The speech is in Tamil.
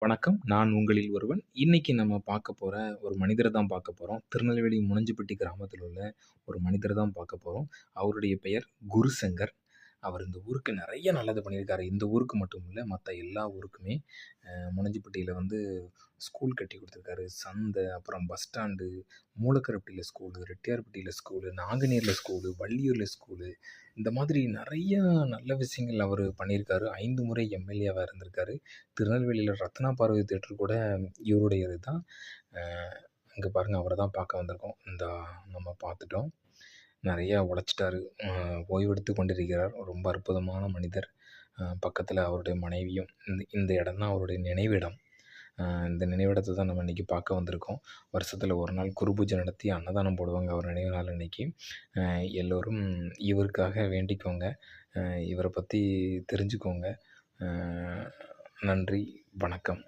வணக்கம். நான் உங்களில் ஒருவன். இன்னைக்கு நம்ம பார்க்க போற ஒரு மனிதர தான் பார்க்க போறோம். திருநெல்வேலி முனஞ்சிப்பட்டி கிராமத்தில உள்ள ஒரு மனிதர தான் பார்க்க போறோம். அவருடைய பெயர் குருசங்கர். அவர் இந்த ஊருக்கு நெறைய நல்லது பண்ணியிருக்காரு. இந்த ஊருக்கு மட்டும் இல்ல, மத்த எல்லா ஊருக்குமே. முனஞ்சிப்பட்டியில வந்து ஸ்கூல் கட்டி குடுத்துருக்காரு. சந்தை, அப்புறம் பஸ் ஸ்டாண்டு, மூலக்கரப்பட்டியில ஸ்கூலு, ரெட்டியார்பட்டியில ஸ்கூலு, நாங்குநேரில ஸ்கூலு, வள்ளியூர்ல ஸ்கூலு, இந்த மாதிரி நெறைய நல்ல விஷயங்கள் அவரு பண்ணியிருக்காரு. 5 முறை எம்எல்ஏவா இருந்திருக்காரு. திருநெல்வேலியில ரத்னா பார்வதி தியேட்டர் கூட இவருடையது தான். அ இங்க பாருங்க, அவர தான் பார்க்க வந்திருக்கோம். நம்ம பார்த்துட்டோம். நெறையா உழைச்சிட்டாரு. ஓய்வெடுத்துக் கொண்டிருக்கிறார். ரொம்ப அற்புதமான மனிதர். பக்கத்தில அவருடைய மனைவியும். இந்த இந்த இடம் தான் அவருடைய நினைவிடம். இந்த நினைவிடத்த தான் நம்ம இன்னைக்கு பார்க்க வந்திருக்கோம். வருஷத்துல ஒரு நாள் குரு பூஜை நடத்தி அன்னதானம் போடுவாங்க அவர் நினைவு நாள் அன்னைக்கு. அ எல்லோரும் இவருக்காக வேண்டிக்கோங்க. இவர பத்தி தெரிஞ்சுக்கோங்க. அ நன்றி, வணக்கம்.